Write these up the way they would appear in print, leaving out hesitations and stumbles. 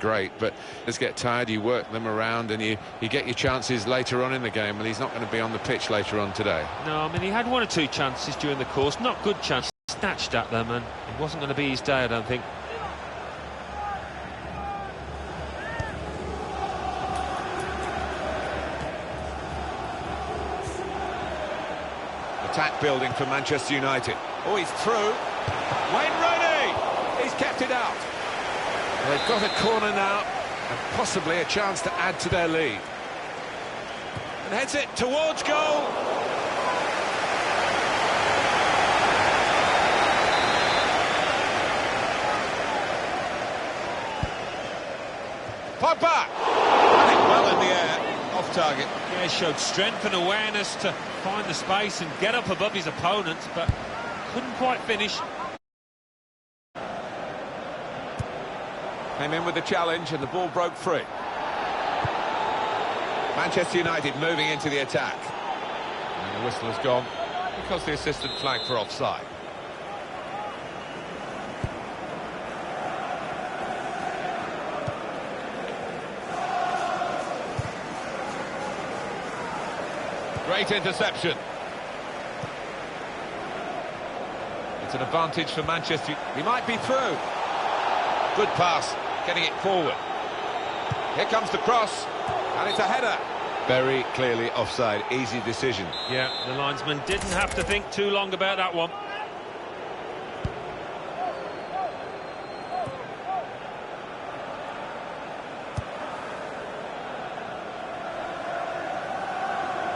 great, but just get tired, you work them around, and you get your chances later on in the game, and he's not going to be on the pitch later on today. No, I mean, he had one or two chances during the course, not good chances, snatched at them, and it wasn't going to be his day, I don't think. Attack building for Manchester United. Oh, he's through. Wayne Rooney! He's kept it out. They've got a corner now, and possibly a chance to add to their lead. And heads it towards goal. Pogba! Ran it well in the air, off target. Yeah, he showed strength and awareness to find the space and get up above his opponent, but couldn't quite finish. Came in with the challenge and the ball broke free. Manchester United moving into the attack. And the whistle has gone because the assistant flagged for offside. Great interception. It's an advantage for Manchester. He might be through. Good pass, getting it forward. Here comes the cross, and it's a header. Very clearly offside, easy decision. Yeah, the linesman didn't have to think too long about that one.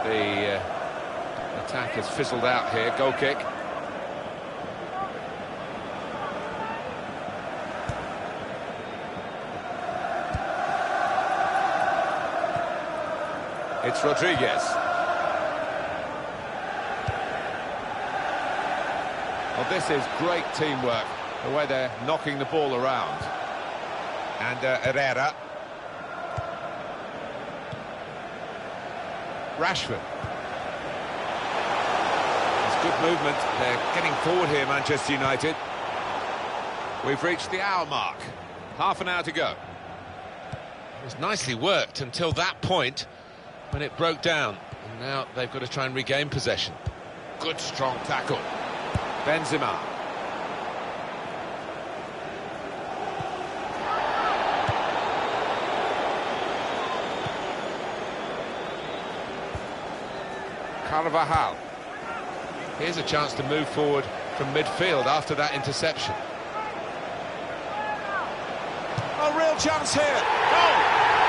The attack has fizzled out here, goal kick. It's Rodriguez. Well, this is great teamwork, the way they're knocking the ball around. And Herrera. Rashford. It's good movement. They're getting forward here, Manchester United. We've reached the hour mark. Half an hour to go. It was nicely worked until that point, when it broke down, and now they've got to try and regain possession. Good strong tackle. Benzema. Carvajal. Here's a chance to move forward from midfield after that interception. A real chance here. Goal!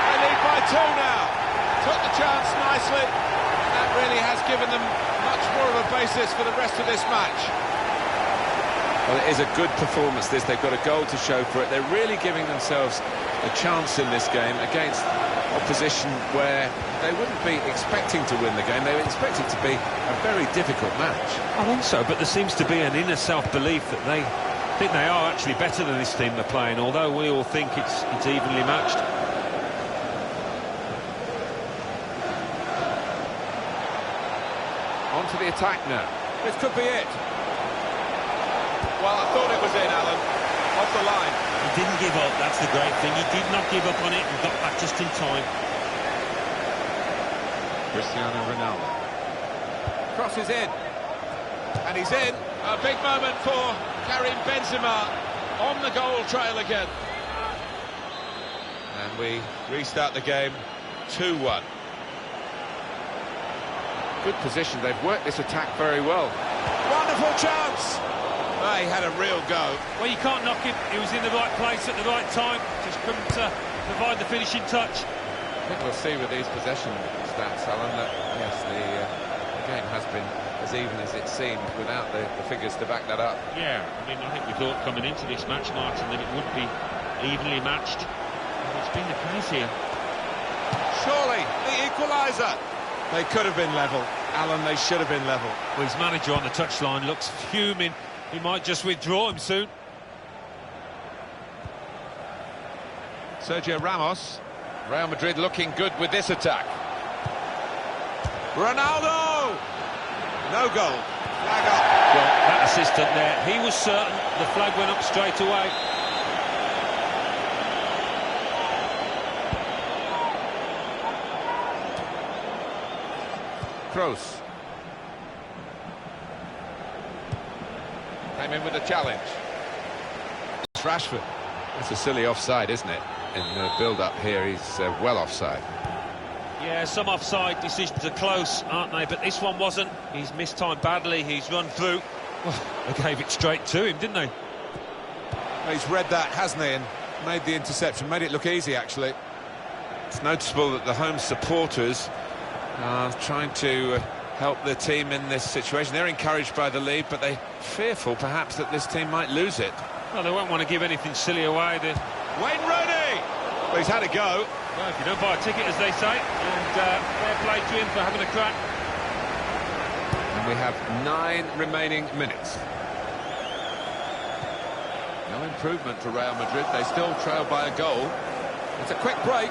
They lead by 2 now. Took the chance nicely, and that really has given them much more of a basis for the rest of this match. Well, it is a good performance, this. They've got a goal to show for it. They're really giving themselves a chance in this game against opposition where they wouldn't be expecting to win the game. They would expect it to be a very difficult match. I think so, but there seems to be an inner self-belief that they think they are actually better than this team they're playing, although we all think it's evenly matched. On to the attack now. This could be it. Well, I thought it was in, Alan. Off the line. He didn't give up, that's the great thing. He did not give up on it and got back just in time. Cristiano Ronaldo. Crosses in. And he's in. A big moment for Karim Benzema on the goal trail again. And we restart the game 2-1. Good position. They've worked this attack very well. Wonderful chance. Oh, he had a real go. Well, you can't knock him. He was in the right place at the right time. Just couldn't provide the finishing touch. I think we'll see with these possession stats, Alan, that yes, the game has been as even as it seemed without the figures to back that up. Yeah, I mean, I think we thought coming into this match, Martin, that it would be evenly matched. And it's been the case here. Surely, the equaliser. They could have been level. Alan, they should have been level. Well, his manager on the touchline looks fuming. He might just withdraw him soon. Sergio Ramos. Real Madrid looking good with this attack. Ronaldo! No goal. Flag up. Well, that assistant there, he was certain the flag went up straight away. Kroos. Came in with a challenge. It's Rashford. That's a silly offside, isn't it? In the build-up here, he's well offside. Yeah, some offside decisions are close, aren't they? But this one wasn't. He's mistimed badly. He's run through. Well, they gave it straight to him, didn't they? Well, he's read that, hasn't he? And made the interception. Made it look easy, actually. It's noticeable that the home supporters are trying to help their team in this situation. They're encouraged by the lead, but they're fearful, perhaps, that this team might lose it. Well, they won't want to give anything silly away. Wayne Rooney! Well, he's had a go. Well, if you don't buy a ticket, as they say, and fair play to him for having a crack. And we have 9 remaining minutes. No improvement for Real Madrid. They still trail by a goal. It's a quick break.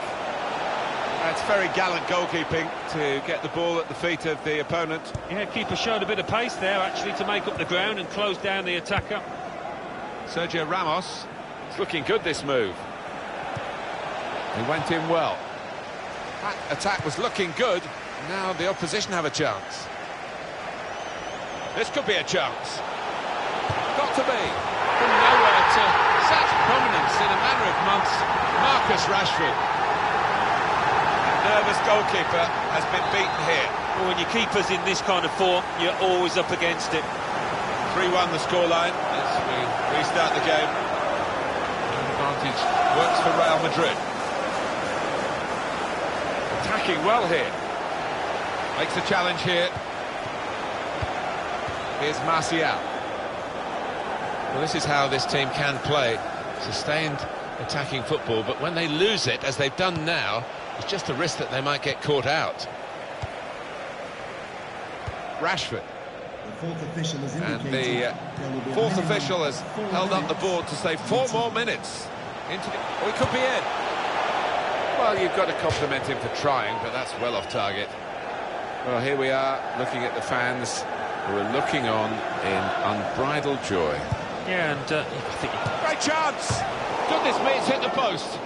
That's very gallant goalkeeping to get the ball at the feet of the opponent. Yeah, keeper showed a bit of pace there, actually, to make up the ground and close down the attacker. Sergio Ramos. It's looking good, this move. He went in well. That attack was looking good. Now the opposition have a chance. This could be a chance. Got to be. From nowhere to such prominence in a matter of months. Marcus Rashford. The nervous goalkeeper has been beaten here. Well, when your keeper's in this kind of form, you're always up against it. 3-1 the scoreline as we restart the game. Advantage works for Real Madrid. Attacking well here. Makes a challenge here. Here's Martial. Well, this is how this team can play. Sustained attacking football, but when they lose it, as they've done now, it's just a risk that they might get caught out. Rashford. And the fourth official has held up the board to say 4 more minutes. Oh, he could be in. Well, you've got to compliment him for trying, but that's well off target. Well, here we are, looking at the fans who are looking on in unbridled joy. Yeah, and I think... Great chance! Goodness me, it's hit the post.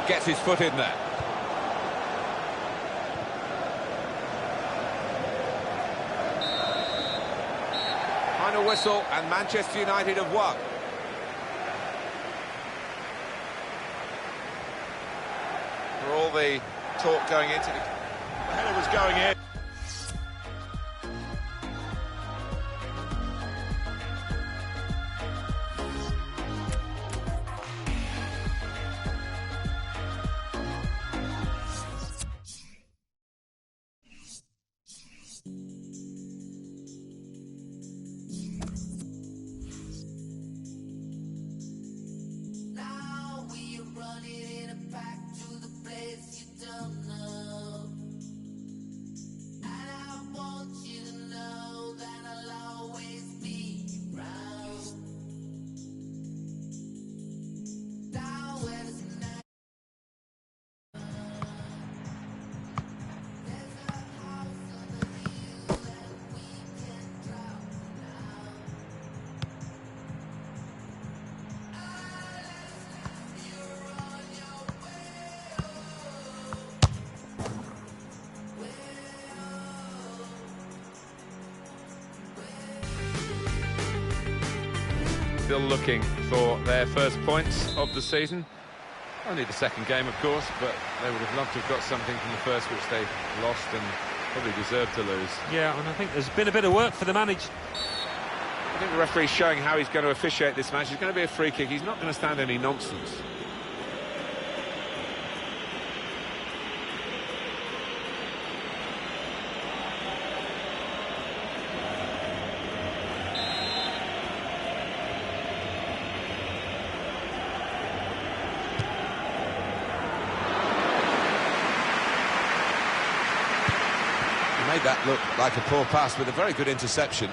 Gets his foot in there. Final whistle, and Manchester United have won. For all the talk going into the header was going in. Still looking for their first points of the season. Only the second game, of course, but they would have loved to have got something from the first, which they lost and probably deserved to lose. Yeah, and I think there's been a bit of work for the manager. I think the referee's showing how he's going to officiate this match. It's going to be a free kick. He's not going to stand any nonsense. Made that look like a poor pass with a very good interception.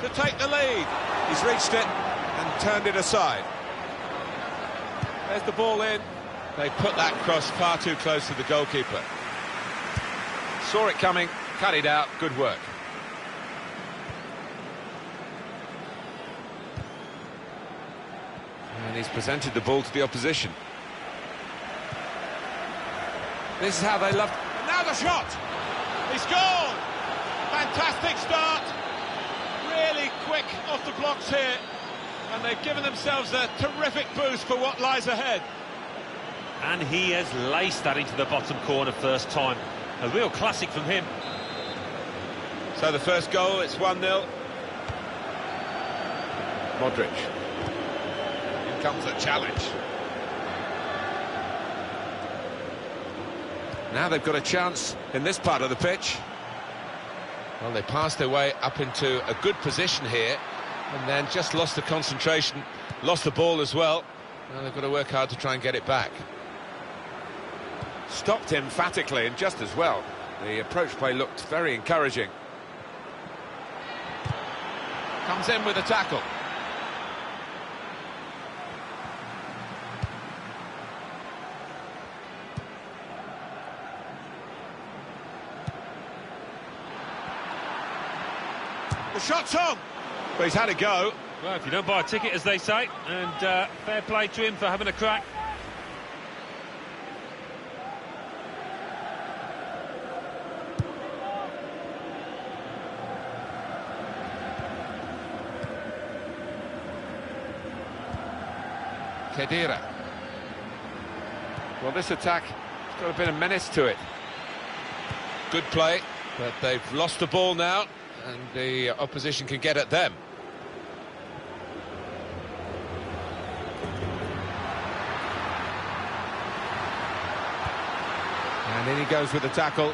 To take the lead. He's reached it and turned it aside. There's the ball in. They put that cross far too close to the goalkeeper. Saw it coming, cut it out, good work. And And he's presented the ball to the opposition. This is how they love... Now the shot! He scored! Fantastic start! Really quick off the blocks here. And they've given themselves a terrific boost for what lies ahead. And he has laced that into the bottom corner first time. A real classic from him. So the first goal, it's 1-0. Modric. Here comes a challenge. Now they've got a chance in this part of the pitch. Well, they passed their way up into a good position here, and then just lost the concentration, lost the ball as well. Now they've got to work hard to try and get it back. Stopped emphatically and just as well. The approach play looked very encouraging. Comes in with a tackle. The shot's on! But he's had a go. Well, if you don't buy a ticket, as they say, and fair play to him for having a crack. Kedira. Well, this attack has got a bit of menace to it. Good play, but they've lost the ball now, and the opposition can get at them. And in he goes with the tackle.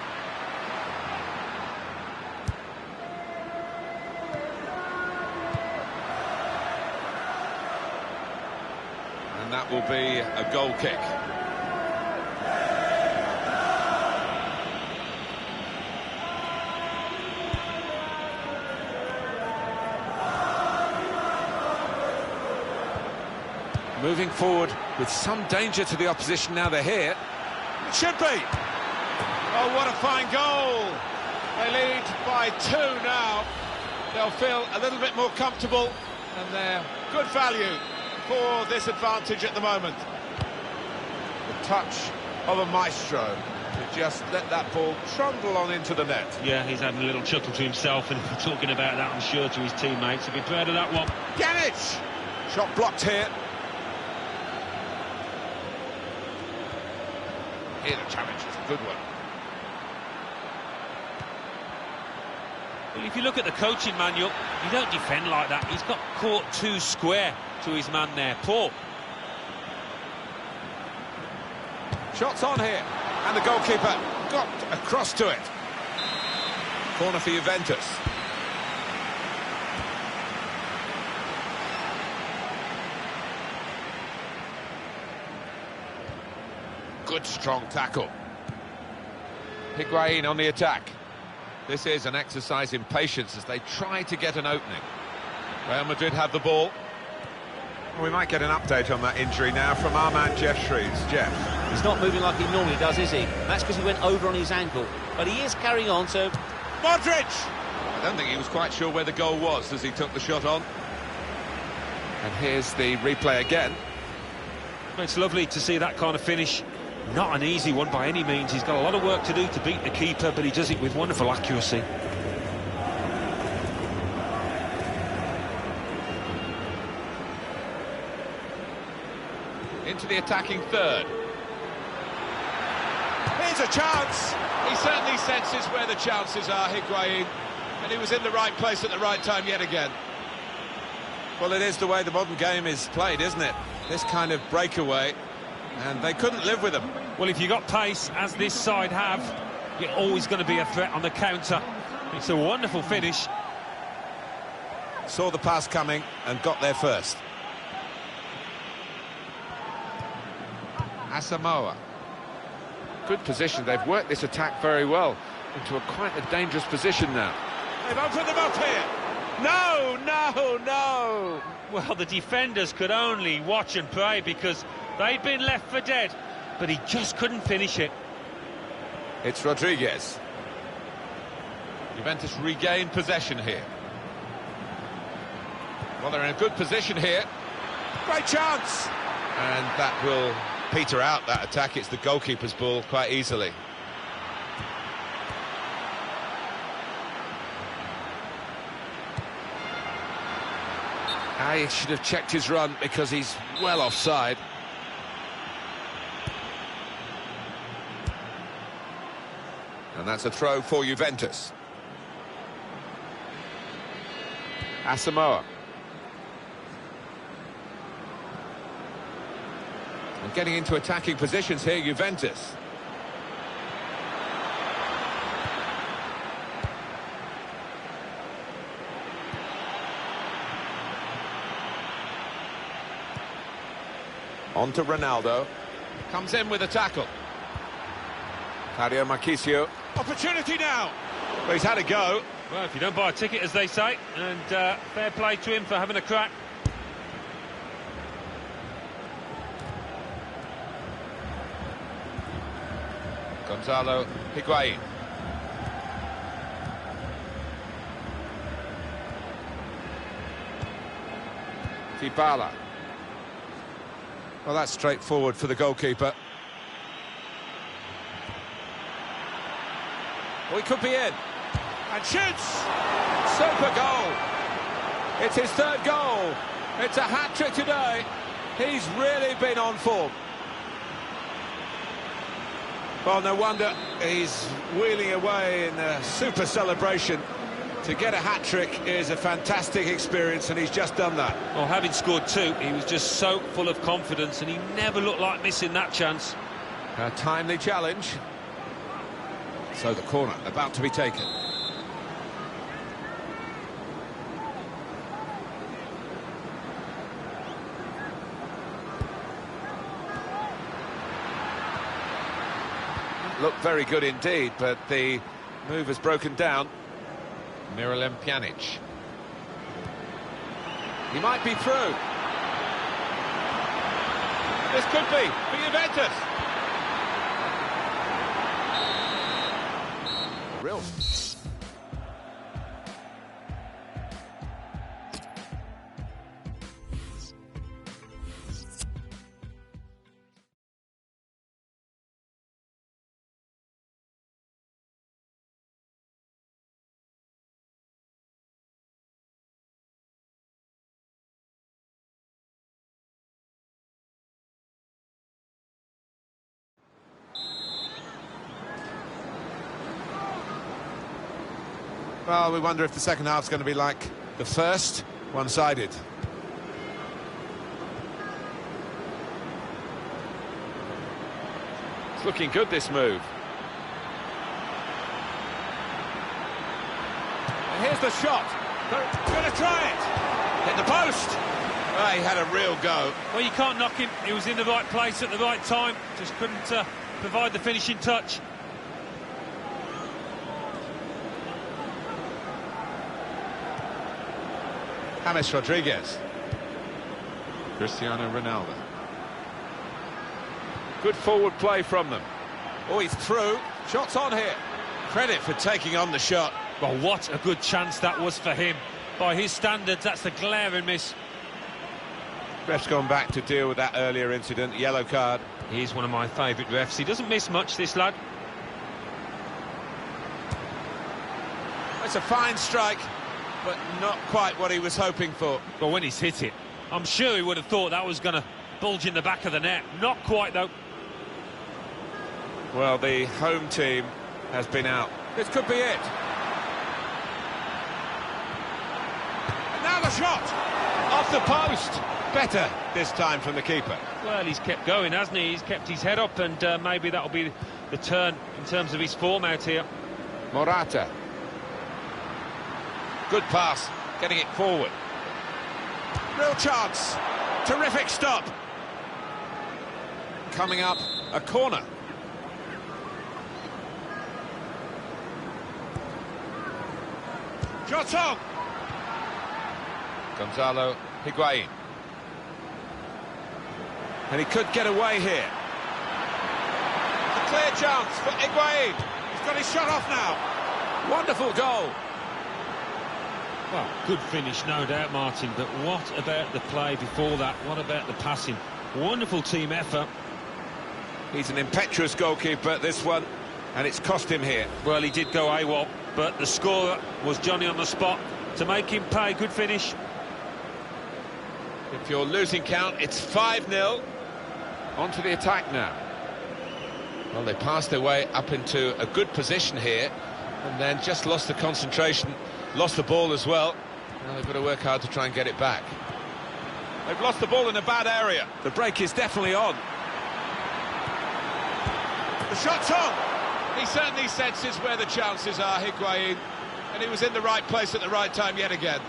And that will be a goal kick. Moving forward with some danger to the opposition now they're here. It should be. Oh, what a fine goal. They lead by 2 now. They'll feel a little bit more comfortable, and they're good value for this advantage at the moment. The touch of a maestro to just let that ball trundle on into the net. Yeah, he's having a little chuckle to himself and talking about that, I'm sure, to his teammates. He'll be proud of that one. Ganich! Shot blocked here. Here the challenge is a good one. Well, if you look at the coaching manual, you don't defend like that. He's got caught too square to his man there. Poor. Shots on here, and the goalkeeper got across to it. Corner for Juventus. Good strong tackle. Higuain on the attack. This is an exercise in patience as they try to get an opening. Real Madrid have the ball. We might get an update on that injury now from our man Jeff Shreves. Jeff. He's not moving like he normally does, is he? That's because he went over on his ankle. But he is carrying on, so... Modric! I don't think he was quite sure where the goal was as he took the shot on. And here's the replay again. It's lovely to see that kind of finish. Not an easy one by any means. He's got a lot of work to do to beat the keeper, but he does it with wonderful accuracy. Into the attacking third. Here's a chance. He certainly senses where the chances are, Higuain, and he was in the right place at the right time yet again. Well, it is the way the modern game is played, isn't it? This kind of breakaway, and they couldn't live with them. Well, if you've got pace, as this side have, you're always going to be a threat on the counter. It's a wonderful finish. Saw the pass coming and got there first. Asamoah. Good position. They've worked this attack very well into quite a dangerous position now. They've opened them up here. No, no, no. Well, the defenders could only watch and pray because they'd been left for dead, but he just couldn't finish it. It's Rodriguez. Juventus regain possession here. Well, they're in a good position here. Great chance! And that will peter out that attack. It's the goalkeeper's ball quite easily. He should have checked his run because he's well offside. And that's a throw for Juventus. Asamoah. And getting into attacking positions here, Juventus. On to Ronaldo. Comes in with a tackle. Mario Marchisio. Opportunity now. Well, he's had a go. Well, if you don't buy a ticket, as they say, and fair play to him for having a crack. Gonzalo Higuain. Dybala. Well, that's straightforward for the goalkeeper. Well, he could be in. And shoots! Super goal! It's his third goal. It's a hat-trick today. He's really been on form. Well, no wonder he's wheeling away in a super celebration. To get a hat-trick is a fantastic experience, and he's just done that. Well, having scored two, he was just so full of confidence, and he never looked like missing that chance. A timely challenge. So the corner about to be taken. Looked very good indeed, but the move has broken down. Miralem Pjanic. He might be through. This could be for Juventus. Real. Well, we wonder if the second half's going to be like the first, one-sided. It's looking good, this move. And here's the shot. They're going to try it. Hit the post. Well, he had a real go. Well, you can't knock him. He was in the right place at the right time. Just couldn't provide the finishing touch. James Rodriguez. Cristiano Ronaldo. Good forward play from them. Oh, he's through. Shot's on here. Credit for taking on the shot. Well, what a good chance that was for him. By his standards, that's a glaring miss. Ref's gone back to deal with that earlier incident. Yellow card. He's one of my favourite refs. He doesn't miss much, this lad. It's a fine strike, but not quite what he was hoping for. Well, when he's hit it, I'm sure he would have thought that was going to bulge in the back of the net. Not quite, though. Well, the home team has been out. This could be it. And now the shot! Off the post! Better this time from the keeper. Well, he's kept going, hasn't he? He's kept his head up, and maybe that'll be the turn in terms of his form out here. Morata. Good pass, getting it forward. Real chance. Terrific stop. Coming up, a corner. Shots on. Gonzalo Higuain. And he could get away here. A clear chance for Higuain. He's got his shot off now. Wonderful goal. Well, good finish, no doubt, Martin, but what about the play before that? What about the passing? Wonderful team effort. He's an impetuous goalkeeper, this one, and it's cost him here. Well, he did go AWOL, but the scorer was Johnny on the spot to make him pay. Good finish. If you're losing count, it's 5-0. On to the attack now. Well, they passed their way up into a good position here, and then just lost the concentration, lost the ball as well. Now they've got to work hard to try and get it back. They've lost the ball in a bad area. The break is definitely on. The shot's on! He certainly senses where the chances are, Higuain, and he was in the right place at the right time yet again.